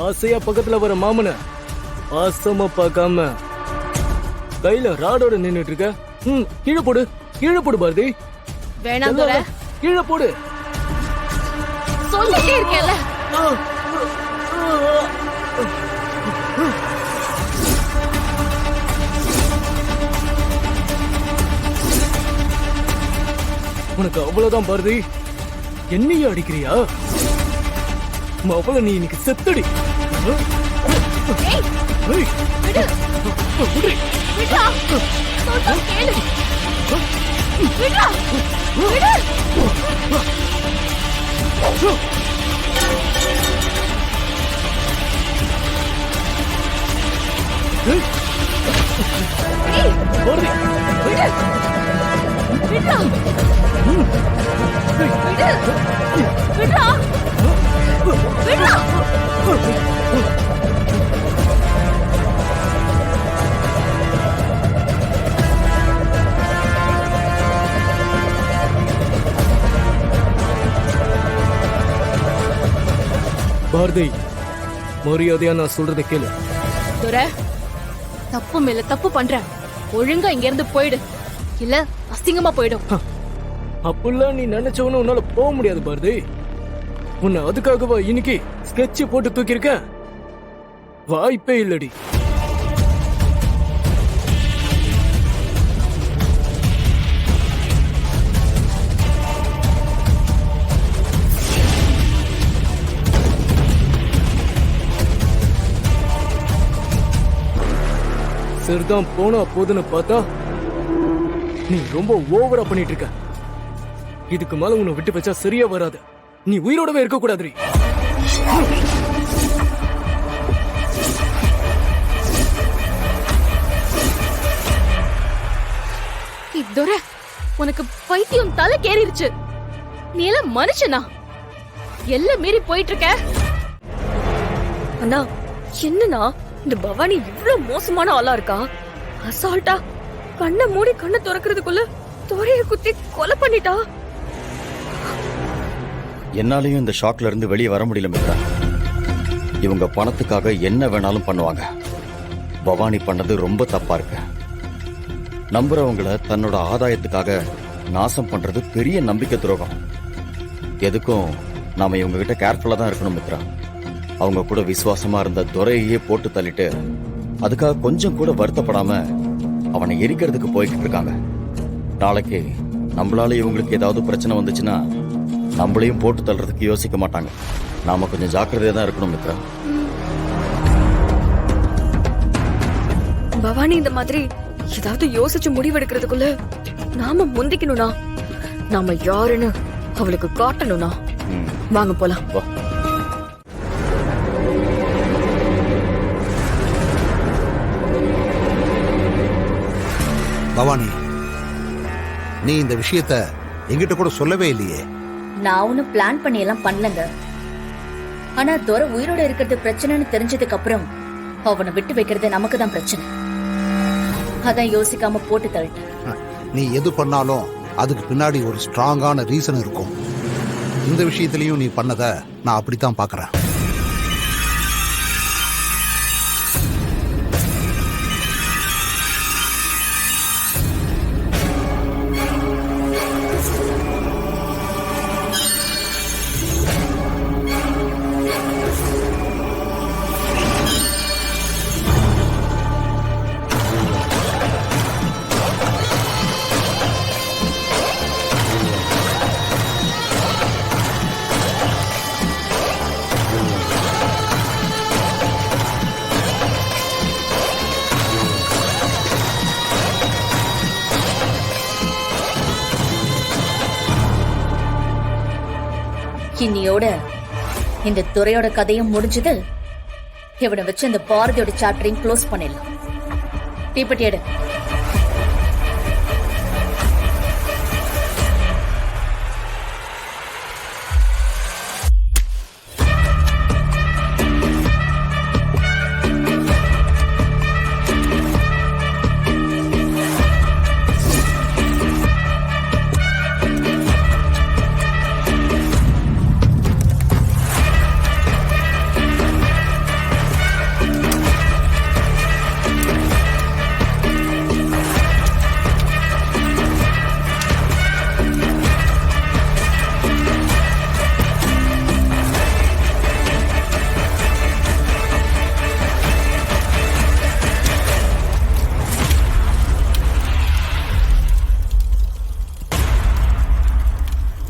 ஆசையா பக்கத்துல வர மாமன ஆசமா பார்க்காம கையில ராடோட நின்னுட்டு இருக்க. கீழே போடு, கீழே போடு பாரதி. வேணாம் துரை, கீழே போடு. சொல்லிட்டே இருக்கேன்ல. உனக்கு அவ்வளவுதான் பாரதி. என்னைய அடிக்கிறியா? அவள நீ இன்னைக்கு செத்தடி. விடு, விடுடா. சொல்றத கேளு. விடுடா, விடு. பாரதி, விடு. விடுடா. விடு. விடுடா. விடுடா. பாரதி, மரியாதையா நான் சொல்றதை கேளு. துரை, தப்பு மேல தப்பு பண்ற. ஒழுங்கா இங்க இருந்து போயிடு, இல்ல அசிங்கமா போயிடும். அப்படிலாம் நீ நினைச்சவன உன்னால போக முடியாது பாரதி. உன்னை அதுக்காகவா இன்னைக்கு ஸ்கெட்ச் போட்டு தூக்கியிருக்க? வாய்ப்பே இல்லடி. சரிதான், போனா போதுன்னு பார்த்தா நீ ரொம்ப ஓவரா பண்ணிட்டு இருக்க. இதுக்கு மேல உன்னை விட்டு வச்சா சரியா வராது. நீ உயிரோடவே இருக்க கூடாது. துரை, உனக்கு பைத்தியம் தலை கேறிடுச்சு. நீ எல்லாம் மனுஷனா? எல்லாம் மீறி போயிட்டு இருக்க. அண்ணா, என்னன்னா இந்த பவானி இவ்வளவு மோசமான ஆளா இருக்கா? அசால்ட்டா கண்ணை மூடி கண்ணை திறக்கிறதுக்குள்ள துரைய குத்தி கொலை பண்ணிட்டா. என்னாலையும் இந்த ஷாக்ல இருந்து வெளியே வர முடியல மித்ரா. இவங்க பணத்துக்காக என்ன வேணாலும் பண்ணுவாங்க. பவானி பண்ணது ரொம்ப தப்பா இருக்கு. நம்புறவங்கள தன்னோட ஆதாயத்துக்காக நாசம் பண்றது பெரிய நம்பிக்கை துரோகம். எதுக்கும் நாம இவங்க கிட்ட கேர்ஃபுல்லா தான் இருக்கணும் மித்ரா. அவங்க கூட விசுவாசமா இருந்த துரையே போட்டு தள்ளிட்டு அதுக்காக கொஞ்சம் கூட வருத்தப்படாம அவனை எரிக்கிறதுக்கு போய்கிட்டு இருக்காங்க. நாளைக்கு நம்மளால இவங்களுக்கு ஏதாவது பிரச்சனை வந்துச்சுன்னா நம்மளையும் போட்டு தள்ளுறதுக்கு யோசிக்க மாட்டாங்க. நாம கொஞ்சம் ஜாக்கிரதையா தான் இருக்கணும் மித்ரா. பவானி இந்த மாதிரி ஏதாவது யோசிச்சு முடிவெடுக்கிறதுக்குள்ள நாம முந்திக்கணும்னா, நாம யாருன்னு அவளுக்கு காட்டணும்னா. வாங்க போலாம். வா. பவானி, நீ இந்த விஷயத்த எங்கிட்ட கூட சொல்லவே இல்லையே. நான் ஒன்னும் பிளான் பண்ணி எல்லாம் பண்ணலங்க. ஆனா துரை உயிரோட இருக்கிறது பிரச்சனைன்னு தெரிஞ்சதுக்கு அப்புறம் அவனை விட்டு வைக்கிறது நமக்கு தான் பிரச்சனை. அதான் யோசிக்காம போட்டு தள்ளிட்டேன். நீ எது பண்ணாலும் அதுக்கு பின்னாடி ஒரு ஸ்ட்ராங்கான ரீசன் இருக்கும். இந்த விஷயத்திலையும் நீ பண்ணத நான் அப்படித்தான் பாக்குறேன். இன்னியோட இந்த துறையோட கதையும் முடிஞ்சது. இவனை வச்சு இந்த பாரதியோட சாப்டரையும் க்ளோஸ் பண்ணிடலாம். தீப்பெட்டி எடு.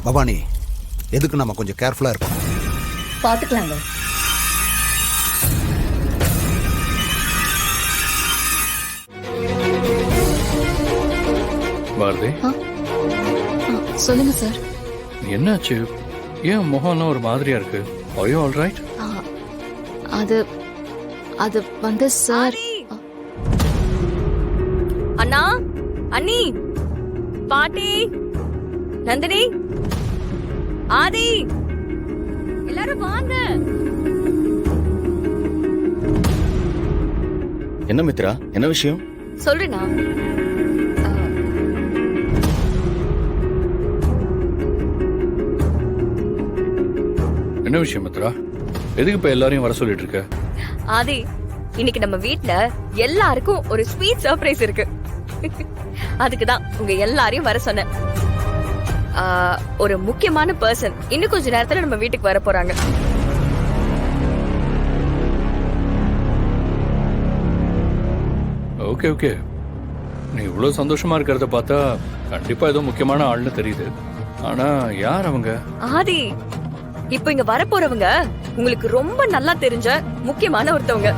பவானி, எதுக்கு நம்ம கொஞ்சம் கேர்ஃபுல்லா இருக்கணும். பாத்துக்கலாங்க. பாரதி, சொல்லுங்க சார். என்னாச்சு? ஏன் முகம்லாம் ஒரு மாதிரியா இருக்கு? Are you all right? அது அது வந்து சார். அண்ணா, அண்ணி, பாட்டி, நந்தினி, ஆதி, எல்லாரும் வாங்க. என்ன மித்ரா, என்ன விஷயம்? சொல்றேண்ணா. என்ன விஷயம் மித்ரா? எதுக்கு இப்ப எல்லாரையும் வர சொல்லிட்டு இருக்க? ஆதி, இன்னைக்கு நம்ம வீட்ல எல்லாருக்கும் ஒரு ஸ்வீட் சர்ப்ரைஸ் இருக்கு. அதுக்குதான் உங்க எல்லாரையும் வர சொன்னேன். ஒரு முக்கியமான பர்சன் இன்னும் கொஞ்ச நேரத்துல நம்ம வீட்டுக்கு வர போறாங்க. ஓகே ஓகே, நீ இவ்வளவு சந்தோஷமா இருக்கிறத பார்த்தா கண்டிப்பா ஏதோ முக்கியமான ஆள்னு தெரியுது. ஆனா யார் அவங்க? ஆதி, இப்போ இங்க வர போறவங்க உங்களுக்கு ரொம்ப நல்லா தெரிஞ்ச முக்கியமான ஒருத்தவங்க.